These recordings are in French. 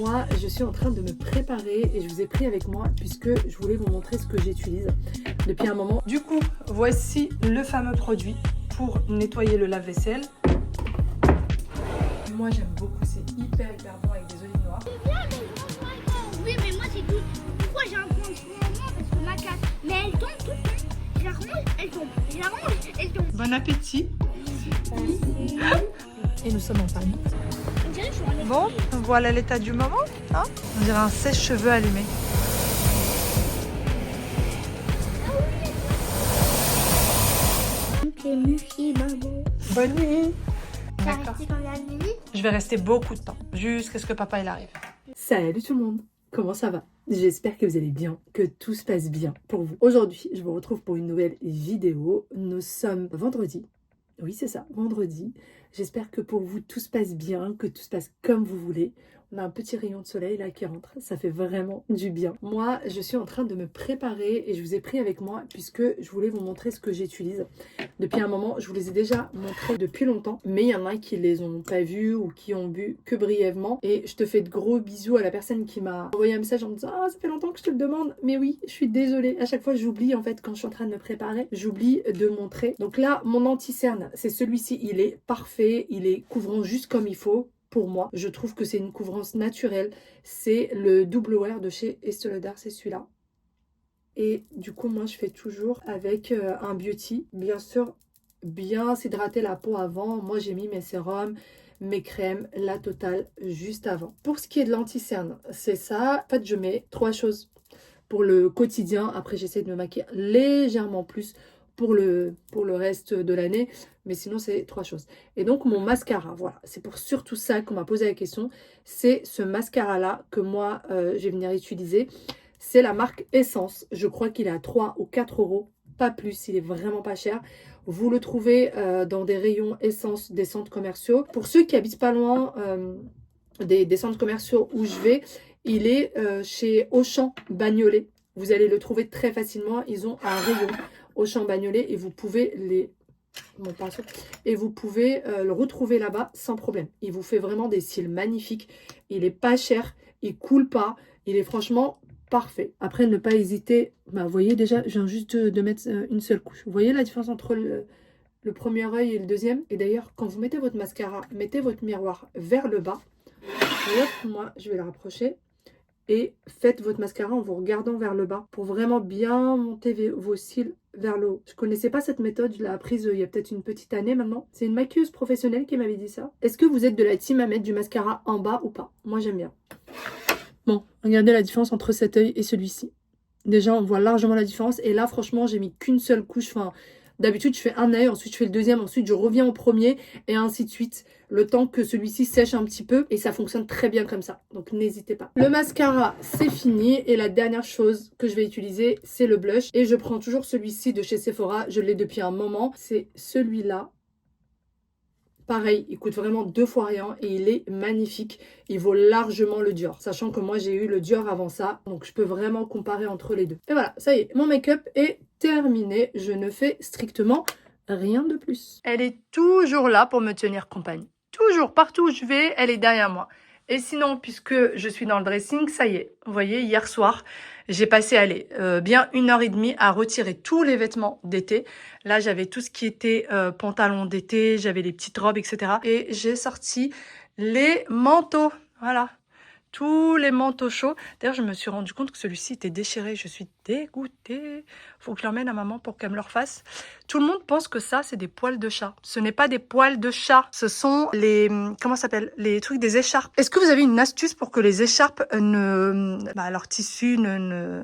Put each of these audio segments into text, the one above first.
Moi, je suis en train de me préparer et je vous ai pris avec moi puisque je voulais vous montrer ce que j'utilise depuis un moment. Du coup, voici le fameux produit pour nettoyer le lave-vaisselle. Moi, j'aime beaucoup, c'est hyper bon avec des olives noires. Oui, mais moi, c'est tout. Pourquoi j'ai un point de ce moment? Parce que ma casse, mais elle tombe tout le temps. Je la range, elle tombe. Je la range, elle tombe. Bon appétit. Et nous sommes en panne. On dirait que je suis en Bon, voilà l'état du moment. Hein, on dirait un sèche-cheveux allumé. Bonne nuit. D'accord. Je vais rester beaucoup de temps, jusqu'à ce que papa il arrive. Salut tout le monde, comment ça va? J'espère que vous allez bien, que tout se passe bien pour vous. Aujourd'hui, je vous retrouve pour une nouvelle vidéo. Nous sommes vendredi. Oui, c'est ça, vendredi. J'espère que pour vous, tout se passe bien, que tout se passe comme vous voulez. On a un petit rayon de soleil là qui rentre, ça fait vraiment du bien. Moi, je suis en train de me préparer et je vous ai pris avec moi puisque je voulais vous montrer ce que j'utilise. Depuis un moment, je vous les ai déjà montrés depuis longtemps, mais il y en a qui les ont pas vus ou qui ont vu que brièvement. Et je te fais de gros bisous à la personne qui m'a envoyé un message en me disant « Ah, ça fait longtemps que je te le demande !» Mais oui, je suis désolée. À chaque fois, j'oublie en fait quand je suis en train de me préparer, j'oublie de montrer. Donc là, mon anti-cerne, c'est celui-ci. Il est parfait, il est couvrant juste comme il faut. Pour moi, je trouve que c'est une couvrance naturelle. C'est le double wear de chez Estée Lauder, c'est celui-là. Et du coup, moi, je fais toujours avec un beauty. Bien sûr, bien s'hydrater la peau avant. Moi, j'ai mis mes sérums, mes crèmes, la totale juste avant. Pour ce qui est de l'anti-cerne, c'est ça. En fait, je mets 3 choses pour le quotidien. Après, j'essaie de me maquiller légèrement plus pour le reste de l'année. Mais sinon, c'est 3 choses. Et donc, mon mascara, voilà. C'est pour surtout ça qu'on m'a posé la question. C'est ce mascara-là que moi, je vais venir utiliser. C'est la marque Essence. Je crois qu'il est à 3 ou 4 euros. Pas plus, il est vraiment pas cher. Vous le trouvez dans des rayons Essence des centres commerciaux. Pour ceux qui habitent pas loin des centres commerciaux où je vais, il est chez Auchan Bagnolet. Vous allez le trouver très facilement. Ils ont un rayon Auchan Bagnolet et vous pouvez le retrouver là-bas sans problème. Il vous fait vraiment des cils magnifiques. Il est pas cher, il coule pas. Il est franchement parfait. Après, ne pas hésiter. Bah, vous voyez déjà, je viens juste de mettre une seule couche. Vous voyez la différence entre le premier œil et le deuxième? Et d'ailleurs, quand vous mettez votre mascara, mettez votre miroir vers le bas. Et hop, moi, je vais le rapprocher. Et faites votre mascara en vous regardant vers le bas pour vraiment bien monter vos cils vers le haut. Je connaissais pas cette méthode, je l'ai apprise il y a peut-être une petite année maintenant. C'est une maquilleuse professionnelle qui m'avait dit ça. Est-ce que vous êtes de la team à mettre du mascara en bas ou pas? Moi, j'aime bien. Bon, regardez la différence entre cet œil et celui-ci. Déjà, on voit largement la différence. Et là, franchement, j'ai mis qu'une seule couche. Enfin, d'habitude, je fais un œil, ensuite je fais le deuxième, ensuite je reviens au premier et ainsi de suite. Le temps que celui-ci sèche un petit peu et ça fonctionne très bien comme ça. Donc, n'hésitez pas. Le mascara, c'est fini. Et la dernière chose que je vais utiliser, c'est le blush. Et je prends toujours celui-ci de chez Sephora. Je l'ai depuis un moment. C'est celui-là. Pareil, il coûte vraiment 2 fois rien et il est magnifique. Il vaut largement le Dior. Sachant que moi, j'ai eu le Dior avant ça. Donc, je peux vraiment comparer entre les deux. Et voilà, ça y est, mon make-up est terminé. Je ne fais strictement rien de plus. Elle est toujours là pour me tenir compagnie. Toujours, partout où je vais, elle est derrière moi. Et sinon, puisque je suis dans le dressing, ça y est. Vous voyez, hier soir, j'ai passé, bien 1h30 à retirer tous les vêtements d'été. Là, j'avais tout ce qui était pantalon d'été, j'avais les petites robes, etc. Et j'ai sorti les manteaux. Voilà. Tous les manteaux chauds. D'ailleurs, je me suis rendu compte que celui-ci était déchiré. Je suis dégoûtée. Faut que je l'emmène à maman pour qu'elle me le refasse. Tout le monde pense que ça, c'est des poils de chat. Ce n'est pas des poils de chat. Ce sont les... Comment ça s'appelle? Les trucs des écharpes. Est-ce que vous avez une astuce pour que les écharpes leur tissu ne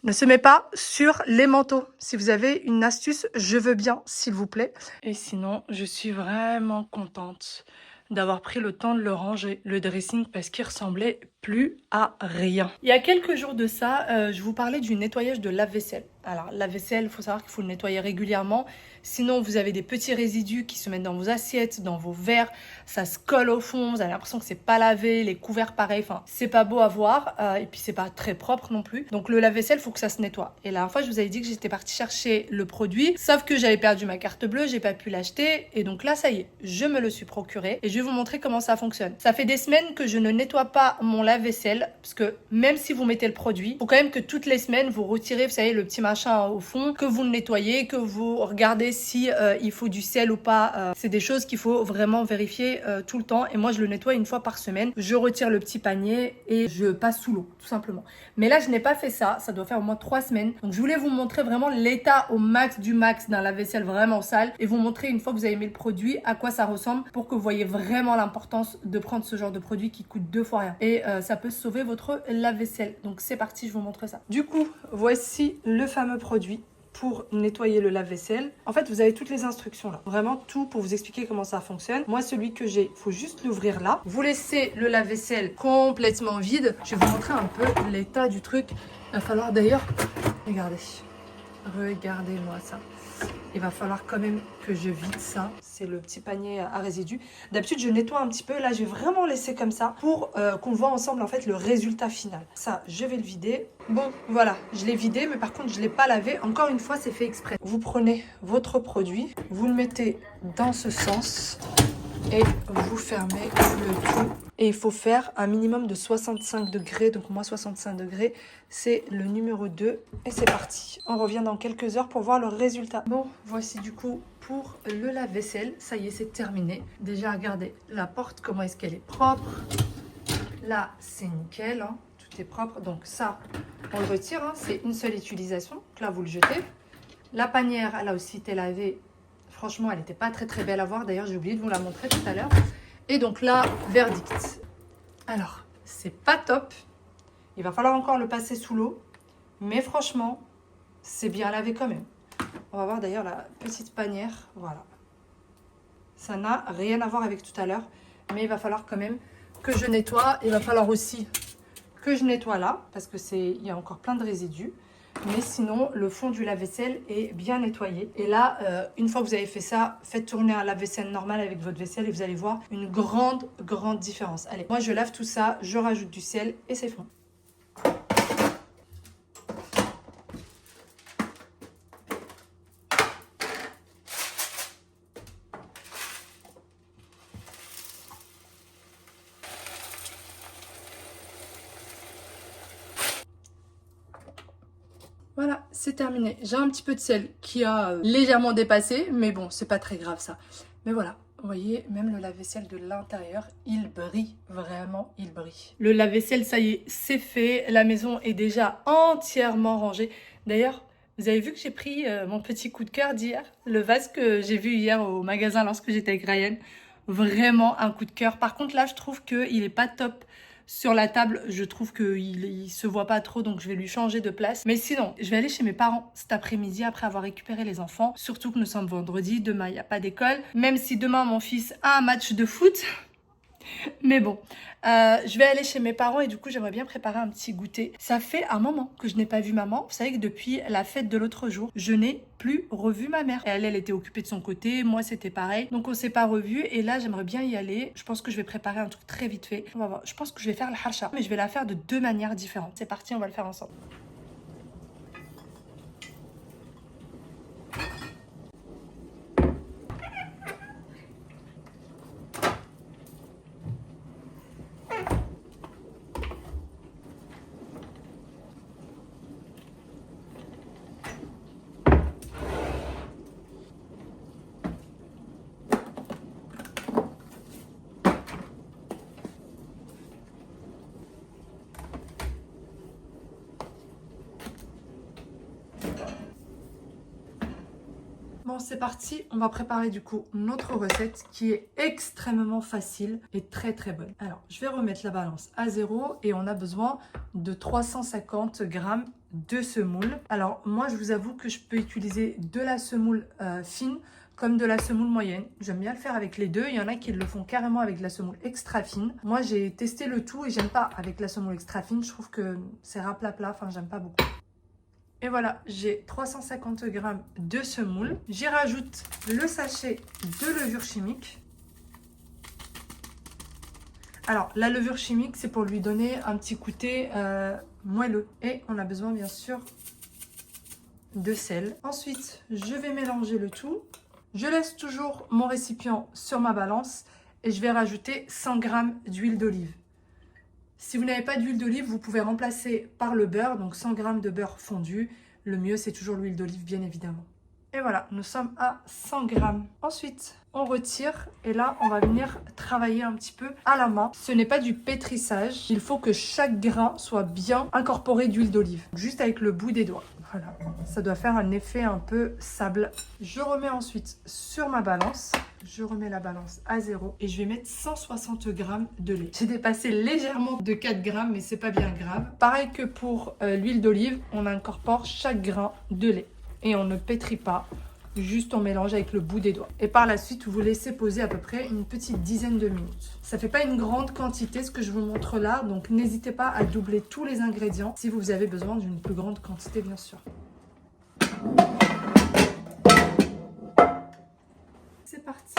se met pas sur les manteaux? Si vous avez une astuce, je veux bien, s'il vous plaît. Et sinon, je suis vraiment contente d'avoir pris le temps de le ranger, le dressing, parce qu'il ressemblait plus à rien. Il y a quelques jours de ça, je vous parlais du nettoyage de lave-vaisselle. Alors, la vaisselle, il faut savoir qu'il faut le nettoyer régulièrement. Sinon, vous avez des petits résidus qui se mettent dans vos assiettes, dans vos verres. Ça se colle au fond. Vous avez l'impression que c'est pas lavé. Les couverts, pareil. Enfin, c'est pas beau à voir. Et puis, c'est pas très propre non plus. Donc, le lave-vaisselle, il faut que ça se nettoie. Et la dernière fois, je vous avais dit que j'étais partie chercher le produit. Sauf que j'avais perdu ma carte bleue. J'ai pas pu l'acheter. Et donc là, ça y est, je me le suis procuré. Et je vais vous montrer comment ça fonctionne. Ça fait des semaines que je ne nettoie pas mon lave-vaisselle. Parce que même si vous mettez le produit, il faut quand même que toutes les semaines, vous retirez, vous savez, le petit machin au fond, que vous le nettoyez, que vous regardez si il faut du sel ou pas. C'est des choses qu'il faut vraiment vérifier tout le temps. Et moi, je le nettoie une fois par semaine. Je retire le petit panier et je passe sous l'eau, tout simplement. Mais là, je n'ai pas fait ça. Ça doit faire au moins 3 semaines. Donc, je voulais vous montrer vraiment l'état au max du max d'un lave-vaisselle vraiment sale et vous montrer une fois que vous avez mis le produit à quoi ça ressemble pour que vous voyez vraiment l'importance de prendre ce genre de produit qui coûte 2 fois rien. Et ça peut sauver votre lave-vaisselle. Donc, c'est parti, je vous montre ça. Du coup, voici le fameux produit pour nettoyer le lave-vaisselle. En fait, vous avez toutes les instructions là. Vraiment tout pour vous expliquer comment ça fonctionne. Moi, celui que j'ai, il faut juste l'ouvrir là. Vous laissez le lave-vaisselle complètement vide. Je vais vous montrer un peu l'état du truc. Il va falloir d'ailleurs... Regardez-moi ça. Il va falloir quand même que je vide ça. C'est le petit panier à résidus. D'habitude, je nettoie un petit peu. Là, je vais vraiment laisser comme ça pour qu'on voit ensemble en fait le résultat final. Ça, je vais le vider. Bon, voilà, je l'ai vidé, mais par contre, je ne l'ai pas lavé. Encore une fois, c'est fait exprès. Vous prenez votre produit, vous le mettez dans ce sens et vous fermez le tout. Et il faut faire un minimum de 65 degrés. Donc moi, 65 degrés, c'est le numéro 2. Et c'est parti. On revient dans quelques heures pour voir le résultat. Bon, voici du coup pour le lave-vaisselle. Ça y est, c'est terminé. Déjà, regardez la porte, comment est-ce qu'elle est propre. Là, c'est nickel, hein. Tout est propre. Donc ça, on le retire, hein. C'est une seule utilisation. Donc là, vous le jetez. La panière, elle a aussi été lavée. Franchement, elle n'était pas très belle à voir. D'ailleurs, j'ai oublié de vous la montrer tout à l'heure. Et donc là, verdict. Alors, c'est pas top. Il va falloir encore le passer sous l'eau. Mais franchement, c'est bien lavé quand même. On va voir d'ailleurs la petite panière. Voilà. Ça n'a rien à voir avec tout à l'heure. Mais il va falloir quand même que je nettoie. Il va falloir aussi que je nettoie là. Parce que il y a encore plein de résidus. Mais sinon, le fond du lave-vaisselle est bien nettoyé. Et là, une fois que vous avez fait ça, faites tourner un lave-vaisselle normal avec votre vaisselle et vous allez voir une grande différence. Allez, moi je lave tout ça, je rajoute du sel et c'est bon. Voilà, c'est terminé. J'ai un petit peu de sel qui a légèrement dépassé, mais bon, c'est pas très grave ça. Mais voilà, vous voyez, même le lave-vaisselle de l'intérieur, il brille, vraiment, il brille. Le lave-vaisselle, ça y est, c'est fait. La maison est déjà entièrement rangée. D'ailleurs, vous avez vu que j'ai pris mon petit coup de cœur d'hier, le vase que j'ai vu hier au magasin lorsque j'étais avec Ryan. Vraiment un coup de cœur. Par contre, là, je trouve qu'il n'est pas top. Sur la table, je trouve qu'il se voit pas trop, donc je vais lui changer de place. Mais sinon, je vais aller chez mes parents cet après-midi après avoir récupéré les enfants. Surtout que nous sommes vendredi, demain il n'y a pas d'école. Même si demain mon fils a un match de foot. Mais bon, je vais aller chez mes parents et du coup j'aimerais bien préparer un petit goûter. Ça fait un moment que je n'ai pas vu maman. Vous savez que depuis la fête de l'autre jour, je n'ai plus revu ma mère. Elle était occupée de son côté, moi c'était pareil. Donc on s'est pas revus et là j'aimerais bien y aller. Je pense que je vais préparer un truc très vite fait. On va voir. Je pense que je vais faire le harsha, mais je vais la faire de 2 manières différentes. C'est parti, on va le faire ensemble. Bon, c'est parti, on va préparer du coup notre recette qui est extrêmement facile et très bonne. Alors, je vais remettre la balance à 0 et on a besoin de 350 grammes de semoule. Alors, moi, je vous avoue que je peux utiliser de la semoule fine. comme de la semoule moyenne. J'aime bien le faire avec les deux. Il y en a qui le font carrément avec de la semoule extra fine. Moi, j'ai testé le tout et j'aime pas avec la semoule extra fine. Je trouve que c'est raplapla. Enfin, j'aime pas beaucoup. Et voilà, j'ai 350 g de semoule. J'y rajoute le sachet de levure chimique. Alors, la levure chimique, c'est pour lui donner un petit goûter moelleux. Et on a besoin, bien sûr, de sel. Ensuite, je vais mélanger le tout. Je laisse toujours mon récipient sur ma balance et je vais rajouter 100 g d'huile d'olive. Si vous n'avez pas d'huile d'olive, vous pouvez remplacer par le beurre, donc 100 g de beurre fondu. Le mieux, c'est toujours l'huile d'olive, bien évidemment. Et voilà, nous sommes à 100 g. Ensuite, on retire et là, on va venir travailler un petit peu à la main. Ce n'est pas du pétrissage. Il faut que chaque grain soit bien incorporé d'huile d'olive, juste avec le bout des doigts. Voilà, ça doit faire un effet un peu sable. Je remets ensuite sur ma balance. Je remets la balance à 0 et je vais mettre 160 g de lait. J'ai dépassé légèrement de 4 g, mais c'est pas bien grave. Pareil que pour l'huile d'olive, on incorpore chaque grain de lait. Et on ne pétrit pas, juste on mélange avec le bout des doigts. Et par la suite, vous laissez poser à peu près une petite dizaine de minutes. Ça fait pas une grande quantité ce que je vous montre là, donc n'hésitez pas à doubler tous les ingrédients si vous avez besoin d'une plus grande quantité, bien sûr. C'est parti,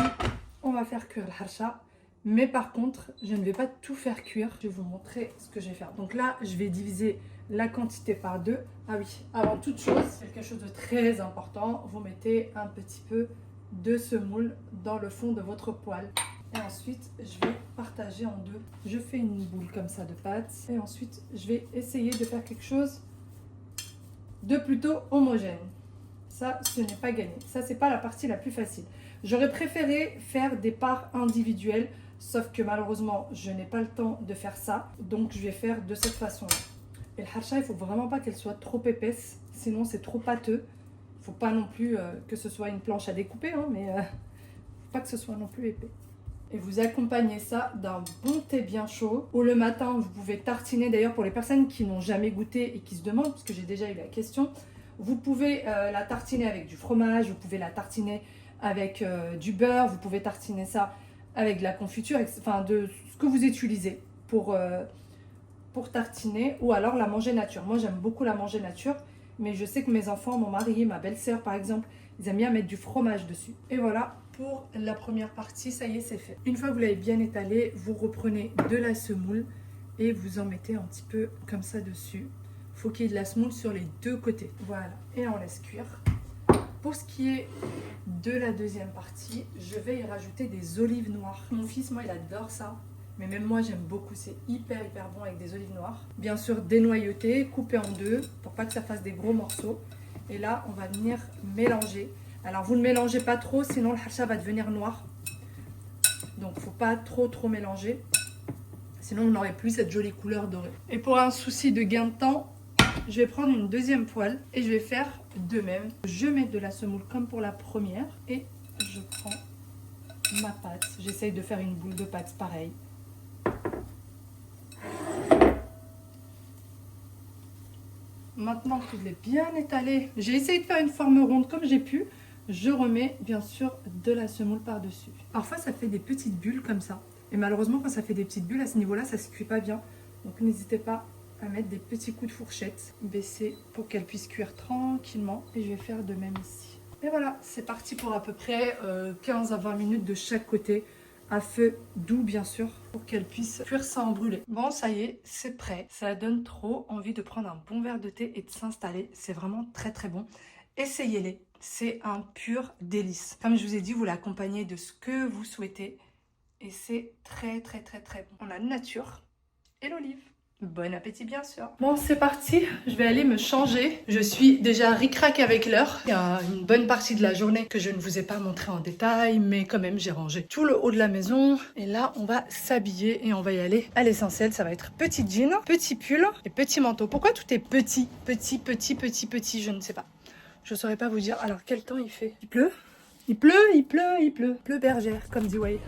on va faire cuire le harsha. Mais par contre, je ne vais pas tout faire cuire. Je vais vous montrer ce que je vais faire. Donc là, je vais diviser la quantité par 2. Ah oui, avant toute chose, quelque chose de très important, vous mettez un petit peu de semoule dans le fond de votre poêle. Et ensuite, je vais partager en deux. Je fais une boule comme ça de pâte. Et ensuite, je vais essayer de faire quelque chose de plutôt homogène. Ça, ce n'est pas gagné. Ça, c'est pas la partie la plus facile. J'aurais préféré faire des parts individuelles, sauf que malheureusement, je n'ai pas le temps de faire ça. Donc, je vais faire de cette façon-là. Et le harsha, il ne faut vraiment pas qu'elle soit trop épaisse, sinon c'est trop pâteux. Il ne faut pas non plus que ce soit une planche à découper, hein, mais il ne faut pas que ce soit non plus épais. Et vous accompagnez ça d'un bon thé bien chaud. Ou le matin, vous pouvez tartiner. D'ailleurs, pour les personnes qui n'ont jamais goûté et qui se demandent, parce que j'ai déjà eu la question, vous pouvez la tartiner avec du fromage, vous pouvez la tartiner avec du beurre, vous pouvez tartiner ça avec de la confiture, enfin de ce que vous utilisez pour tartiner, ou alors la manger nature. Moi, j'aime beaucoup la manger nature, mais je sais que mes enfants, mon mari, ma belle-sœur par exemple, ils aiment bien mettre du fromage dessus. Et voilà, pour la première partie, ça y est, c'est fait. Une fois que vous l'avez bien étalé, vous reprenez de la semoule et vous en mettez un petit peu comme ça dessus. Il faut qu'il y ait de la semoule sur les deux côtés. Voilà, et on laisse cuire. Pour ce qui est de la deuxième partie, je vais y rajouter des olives noires. Mon fils, moi, il adore ça. Mais même moi, j'aime beaucoup. C'est hyper bon avec des olives noires. Bien sûr, dénoyautées, coupées en deux pour pas que ça fasse des gros morceaux. Et là, on va venir mélanger. Alors, vous ne mélangez pas trop, sinon le harsha va devenir noir. Donc, il ne faut pas trop mélanger. Sinon, vous n'aurez plus cette jolie couleur dorée. Et pour un souci de gain de temps, je vais prendre une deuxième poêle et je vais faire de même. Je mets de la semoule comme pour la première et je prends ma pâte. J'essaye de faire une boule de pâte pareil. Maintenant que je l'ai bien étalé, j'ai essayé de faire une forme ronde comme j'ai pu. Je remets bien sûr de la semoule par-dessus. Parfois ça fait des petites bulles comme ça. Et malheureusement quand ça fait des petites bulles à ce niveau-là, ça ne se cuit pas bien. Donc n'hésitez pas à mettre des petits coups de fourchette baissés pour qu'elle puisse cuire tranquillement. Et je vais faire de même ici. Et voilà, c'est parti pour à peu près 15 à 20 minutes de chaque côté. À feu doux bien sûr, pour qu'elle puisse cuire sans brûler. Bon, ça y est, c'est prêt. Ça donne trop envie de prendre un bon verre de thé et de s'installer. C'est vraiment très bon. Essayez-les, c'est un pur délice. Comme je vous ai dit, vous l'accompagnez de ce que vous souhaitez. Et c'est très bon. On a la nature et l'olive. Bon appétit bien sûr. Bon, c'est parti, je vais aller me changer. Je suis déjà ric-rac avec l'heure. Il y a une bonne partie de la journée que je ne vous ai pas montré en détail, mais quand même j'ai rangé tout le haut de la maison. Et là, on va s'habiller et on va y aller. À l'essentiel, ça va être petit jean, petit pull et petit manteau. Pourquoi tout est petit, je ne sais pas. Je ne saurais pas vous dire. Alors, quel temps il fait? Il pleut? Il pleut bergère, comme dit Way.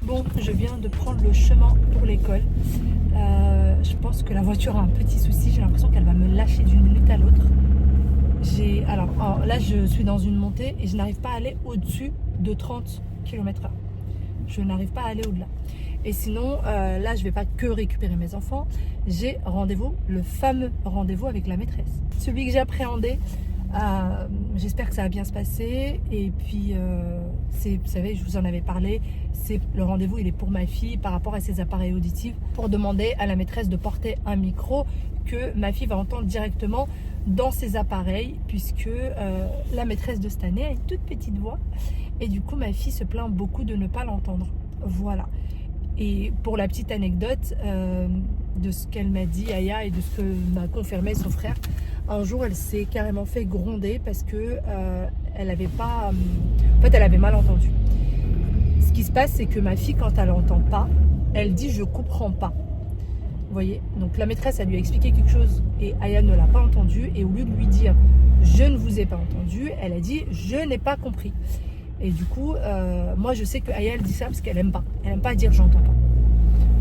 Bon, je viens de prendre le chemin pour l'école. Je pense que la voiture a un petit souci. J'ai l'impression qu'elle va me lâcher d'une minute à l'autre. Alors là, je suis dans une montée et je n'arrive pas à aller au-dessus de 30 km/h. Je n'arrive pas à aller au-delà. Et sinon, là, je ne vais pas que récupérer mes enfants. J'ai rendez-vous, le fameux rendez-vous avec la maîtresse. Celui que j'appréhendais. J'espère que ça va bien se passer. Et puis, vous savez, je vous en avais parlé. Le rendez-vous, il est pour ma fille par rapport à ses appareils auditifs pour demander à la maîtresse de porter un micro que ma fille va entendre directement dans ses appareils, puisque la maîtresse de cette année a une toute petite voix. Et du coup, ma fille se plaint beaucoup de ne pas l'entendre. Voilà. Et pour la petite anecdote de ce qu'elle m'a dit, Aya, et de ce que m'a confirmé son frère, un jour, elle s'est carrément fait gronder parce que elle avait pas... en fait, elle avait mal entendu. Ce qui se passe, c'est que ma fille, quand elle n'entend pas, elle dit « je comprends pas ». Vous voyez? Donc la maîtresse, elle lui a expliqué quelque chose et Aya ne l'a pas entendu. Et au lieu de lui dire « je ne vous ai pas entendu », elle a dit « je n'ai pas compris ». Et du coup, moi, je sais que Aya, elle dit ça parce qu'elle n'aime pas. Elle n'aime pas dire « j'entends pas ».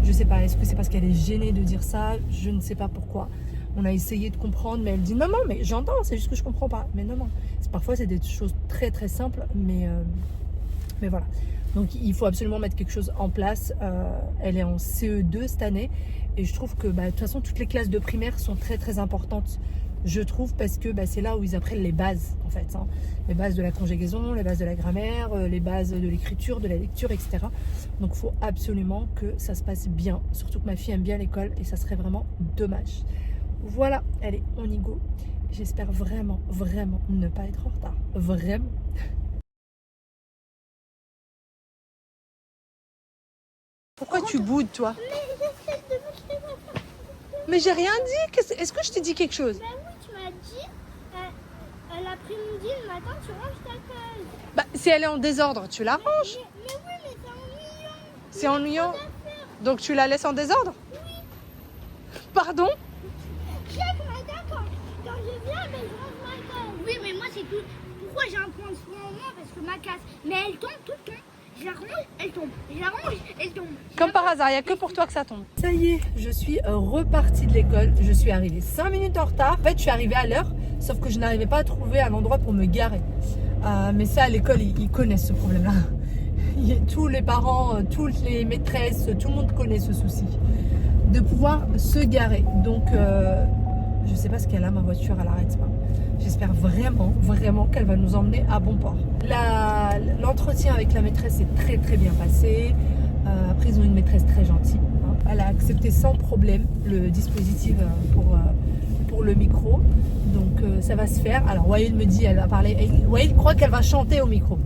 Je sais pas, est-ce que c'est parce qu'elle est gênée de dire ça? Je ne sais pas pourquoi. On a essayé de comprendre, mais elle dit non, non, mais j'entends, c'est juste que je comprends pas. Mais non, non. Parfois, c'est des choses très, très simples, mais voilà. Donc, il faut absolument mettre quelque chose en place. Elle est en CE2 cette année, et je trouve que, de toute façon, toutes les classes de primaire sont très, très importantes. Je trouve parce que c'est là où ils apprennent les bases, en fait. Hein. Les bases de la conjugaison, les bases de la grammaire, les bases de l'écriture, de la lecture, etc. Donc, il faut absolument que ça se passe bien. Surtout que ma fille aime bien l'école, et ça serait vraiment dommage. Voilà, allez, on y go. J'espère vraiment, vraiment ne pas être en retard. Vraiment. Pourquoi tu boudes, toi? Mais j'ai rien dit. Est-ce que je t'ai dit quelque chose? Ben oui, tu m'as dit, l'après-midi, le matin, tu ranges ta case. Si elle est en désordre, tu la ranges. Mais oui, mais c'est ennuyant. C'est ennuyant. Donc tu la laisses en désordre? Oui. Pardon? Chaque matin, quand je viens, je range ma case. Oui, mais moi, c'est tout. Pourquoi j'ai un point de soin en moins? Parce que ma case, mais elle tombe tout le temps. Je la range, elle tombe. Je la range, elle tombe. Comme par hasard, il n'y a que pour toi que ça tombe. Ça y est, je suis repartie de l'école. Je suis arrivée 5 minutes en retard. En fait, je suis arrivée à l'heure, sauf que je n'arrivais pas à trouver un endroit pour me garer. Mais ça, à l'école, ils connaissent ce problème-là. Tous les parents, toutes les maîtresses, tout le monde connaît ce souci. De pouvoir se garer. Donc, je ne sais pas ce qu'elle a, ma voiture, elle n'arrête pas. J'espère vraiment, vraiment qu'elle va nous emmener à bon port. L'entretien avec la maîtresse est très, très bien passé. Après, ils ont une maîtresse très gentille. Hein. Elle a accepté sans problème le dispositif pour le micro. Donc, ça va se faire. Alors, Wael me dit, elle va parler. Wael croit qu'elle va chanter au micro.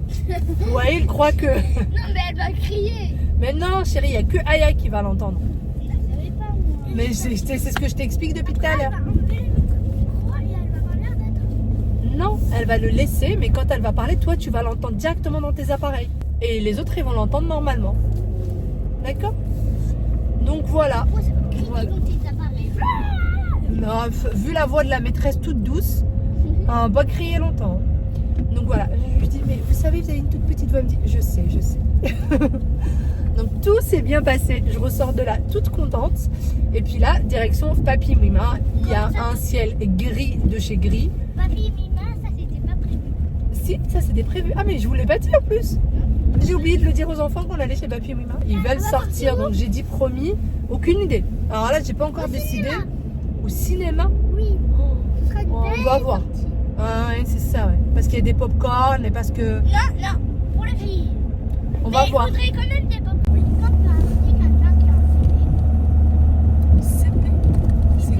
Wael croit que... Non, mais elle va crier. Mais non, chérie, il n'y a que Aya qui va l'entendre. Je ne savais pas, moi. Mais c'est ce que je t'explique depuis tout à l'heure. Non, elle va le laisser, mais quand elle va parler, toi, tu vas l'entendre directement dans tes appareils. Et les autres, ils vont l'entendre normalement. D'accord? Donc voilà. Crier dans tes appareils. Non, vu la voix de la maîtresse toute douce, on va crier longtemps. Donc voilà, je lui dis, mais vous savez, vous avez une toute petite voix. Elle me dit, je sais, je sais. Donc tout s'est bien passé. Je ressors de là toute contente. Et puis là, direction Papi Mima. Il y a un ciel gris de chez Gris. Papi Mima, ça c'était pas prévu. Si, ça c'était prévu. Ah mais je vous l'ai pas dit en plus. J'ai oublié de le dire aux enfants qu'on allait chez Papi Mima. Ils veulent sortir, donc j'ai dit promis. Aucune idée. Alors là, j'ai pas encore décidé. Au cinéma? Oui. Ce serait On va voir. Ah ouais, c'est ça, ouais. Parce qu'il y a des pop-corn et parce que... Non, pour les filles. On va voir. Il faudrait quand même des pop-corn. Quand tu as invité quelqu'un qui a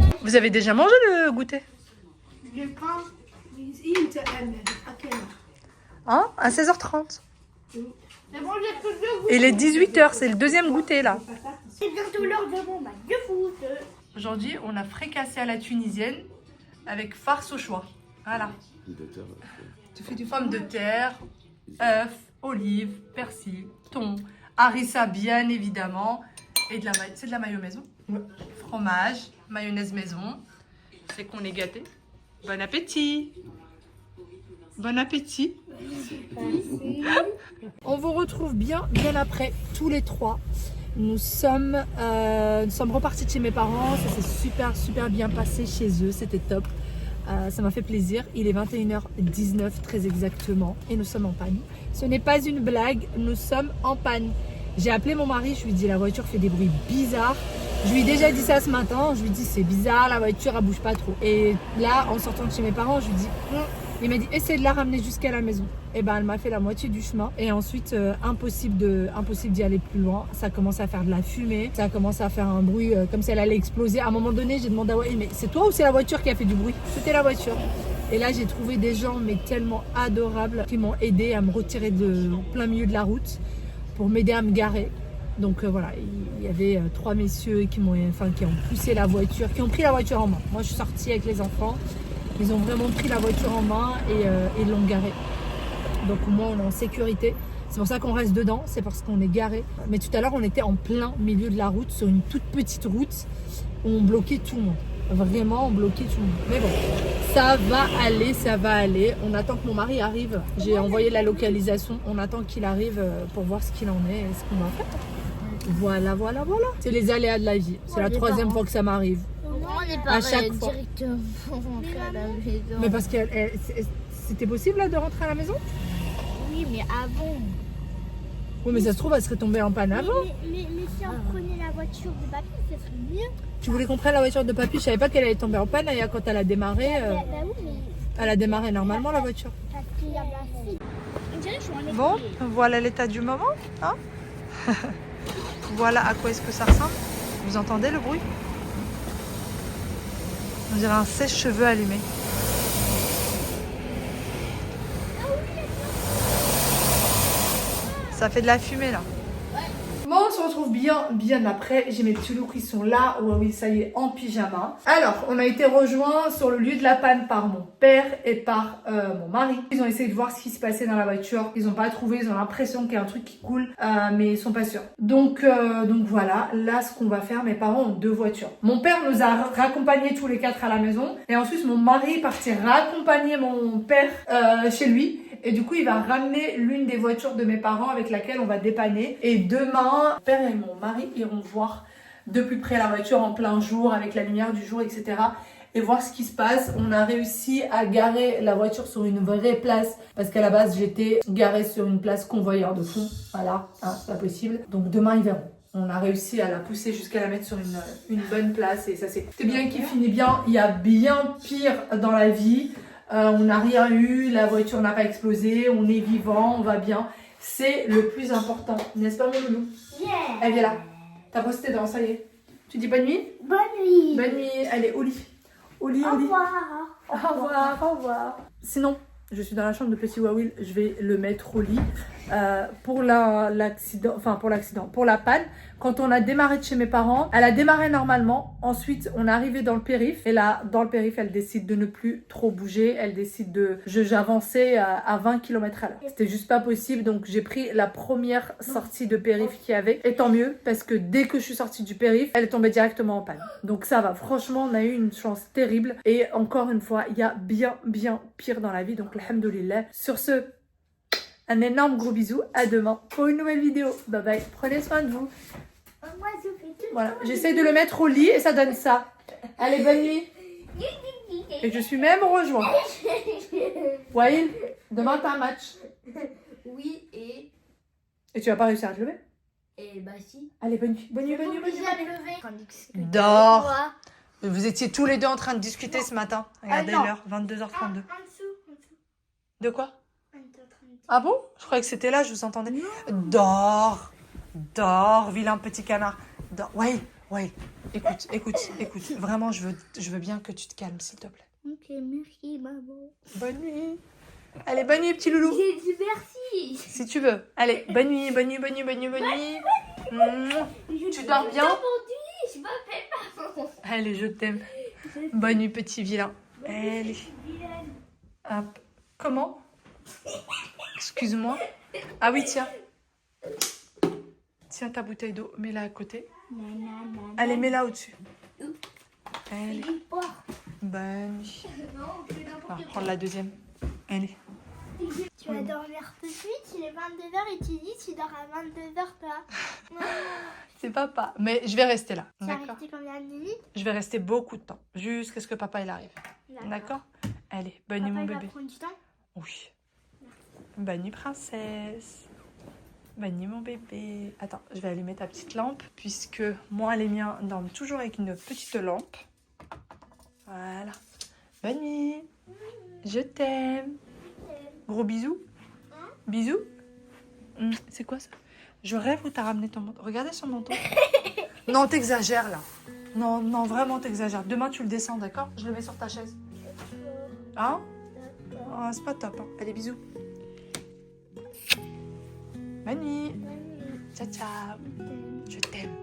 un Vous avez déjà mangé le goûter? Hein? À 16h30. Et il est 18h, c'est le deuxième goûter là. C'est bientôt l'heure de mon match de foot. Aujourd'hui, on a fricassé à la tunisienne avec farce au choix. Voilà. Tu fais du pomme de terre, œufs, olives, persil, thon, harissa bien évidemment, et c'est de la mayo maison. Fromage, mayonnaise maison. C'est qu'on est gâté. Bon appétit. Bon appétit. On vous retrouve bien après, tous les trois. Nous sommes repartis de chez mes parents. Ça s'est super bien passé chez eux. C'était top. Ça m'a fait plaisir. Il est 21h19 très exactement. Et nous sommes en panne. Ce n'est pas une blague. Nous sommes en panne. J'ai appelé mon mari. Je lui ai dit la voiture fait des bruits bizarres. Je lui ai déjà dit ça ce matin. Je lui ai dit c'est bizarre. La voiture elle bouge pas trop. Et là en sortant de chez mes parents je lui ai dit il m'a dit essaie de la ramener jusqu'à la maison. Et ben elle m'a fait la moitié du chemin et ensuite impossible d'y aller plus loin. Ça a commencé à faire de la fumée, ça a commencé à faire un bruit comme si elle allait exploser. À un moment donné j'ai demandé à Wael mais c'est toi ou c'est la voiture qui a fait du bruit? C'était la voiture. Et là j'ai trouvé des gens mais tellement adorables qui m'ont aidé à me retirer de plein milieu de la route pour m'aider à me garer. Donc voilà, il y avait 3 messieurs qui ont poussé la voiture, qui ont pris la voiture en main. Moi je suis sortie avec les enfants. Ils ont vraiment pris la voiture en main et l'ont garée. Donc au moins on est en sécurité. C'est pour ça qu'on reste dedans, c'est parce qu'on est garé. Mais tout à l'heure on était en plein milieu de la route, sur une toute petite route où on bloquait tout le monde. Vraiment on bloquait tout le monde. Mais bon, ça va aller. On attend que mon mari arrive. J'ai envoyé la localisation. On attend qu'il arrive pour voir ce qu'il en est et ce qu'on va faire. Voilà. C'est les aléas de la vie. C'est la 3e fois que ça m'arrive. À chaque fois. Directement rentrer à la maison. Mais parce que c'était possible là de rentrer à la maison? Oui, mais avant. Oui, mais ça se trouve, elle serait tombée en panne avant. Mais si on prenait la voiture de papy, ça serait mieux. Tu voulais qu'on prenne la voiture de papy? Je savais pas qu'elle allait tomber en panne. Et quand elle a démarré, Bah oui, mais elle a démarré normalement la voiture. parce qu'il y a de la fille. On dirait que je suis en Bon, voilà l'état du moment. Hein. Voilà à quoi est-ce que ça ressemble. Vous entendez le bruit? On dirait un sèche-cheveux allumé. Ça fait de la fumée là. Bon, on se retrouve bien après. J'ai mes petits loups qui sont là. Oh oui, ça y est, en pyjama. Alors, on a été rejoints sur le lieu de la panne par mon père et par mon mari. Ils ont essayé de voir ce qui se passait dans la voiture. Ils n'ont pas trouvé, ils ont l'impression qu'il y a un truc qui coule, mais ils sont pas sûrs. Donc voilà, là ce qu'on va faire, mes parents ont 2 voitures. Mon père nous a raccompagnés tous les 4 à la maison. Et ensuite, mon mari est parti raccompagner mon père chez lui. Et du coup, il va ramener l'une des voitures de mes parents avec laquelle on va dépanner. Et demain, mon père et mon mari iront voir de plus près la voiture en plein jour, avec la lumière du jour, etc. Et voir ce qui se passe. On a réussi à garer la voiture sur une vraie place. Parce qu'à la base, j'étais garée sur une place convoyeur de fond. Voilà, hein, c'est pas possible. Donc demain, ils verront. On a réussi à la pousser jusqu'à la mettre sur une bonne place. Et ça, c'est bien qui finit bien. Il y a bien pire dans la vie. On n'a rien eu, la voiture n'a pas explosé, on est vivant, on va bien. C'est le plus important, n'est-ce pas mon loulou? Yeah. Elle vient là. T'as posé tes dents, ça y est. Tu dis bonne nuit? Bonne nuit. Bonne nuit. Allez, au lit. Au lit, Au au lit. revoir. Au revoir, au revoir. Sinon, je suis dans la chambre de petit Waouil, je vais le mettre au lit. Pour la panne, quand on a démarré de chez mes parents, elle a démarré normalement. Ensuite, on est arrivé dans le périph. Et là, dans le périph, elle décide de ne plus trop bouger. Elle décide de... J'avançais à 20 km à l'heure. C'était juste pas possible. Donc, j'ai pris la première sortie de périph qu'il y avait. Et tant mieux, parce que dès que je suis sortie du périph, elle est tombée directement en panne. Donc, ça va. Franchement, on a eu une chance terrible. Et encore une fois, il y a bien pire dans la vie. Donc, alhamdoulilah. Sur ce, un énorme gros bisou. À demain pour une nouvelle vidéo. Bye bye. Prenez soin de vous. Moi, je fais tout. Voilà, j'essaie de le mettre au lit et ça donne ça. Allez, bonne nuit. Et je suis même rejoint. Waïl, demain t'as un match. Oui, et tu vas pas réussir à te lever. bah si. Allez, bonne nuit. Bonne nuit. Dors. Vous étiez tous les deux en train de discuter ce matin. Regardez non. l'heure, 22h32. En dessous. De quoi? Ah bon? Je croyais que c'était là, je vous entendais. Dors. Dors, vilain petit canard. Dors. Ouais. Écoute. Vraiment, je veux bien que tu te calmes, s'il te plaît. Ok, merci, maman. Bonne nuit. Allez, bonne nuit, petit loulou. J'ai dit merci. Si tu veux. Allez, bonne nuit. Tu dors bien? Je m'appelle maman. Allez, je t'aime. Bonne nuit, petit vilain. Allez. Hop. Comment? Excuse-moi. Ah oui, tiens. Tiens ta bouteille d'eau, mets-la à côté. Allez, mets-la au-dessus. Allez. Bonne nuit. On va prendre la deuxième. Allez. Tu vas dormir tout de suite, il est 22h et tu dis tu dors à 22h toi. Non. C'est papa. Mais je vais rester là. Tu vas D'accord. rester combien de minutes? Je vais rester beaucoup de temps. Jusqu'à ce que papa il arrive. D'accord. Allez, bonne nuit Papa, mon il va bébé. prendre du temps. Oui. Bonne nuit princesse. Bonne nuit mon bébé. Attends, je vais allumer ta petite lampe puisque moi les miens dorment toujours avec une petite lampe. Voilà. Bonne nuit. Je t'aime. Gros bisous. Bisous. C'est quoi ça? Je rêve où t'as ramené ton manteau. Regardez son manteau. Non, t'exagères là. Non, non, vraiment t'exagères. Demain tu le descends, d'accord? Je le mets sur ta chaise. Hein? Oh, c'est pas top. Hein. Allez, bisous. Bonne nuit. Ciao, ciao. Je t'aime.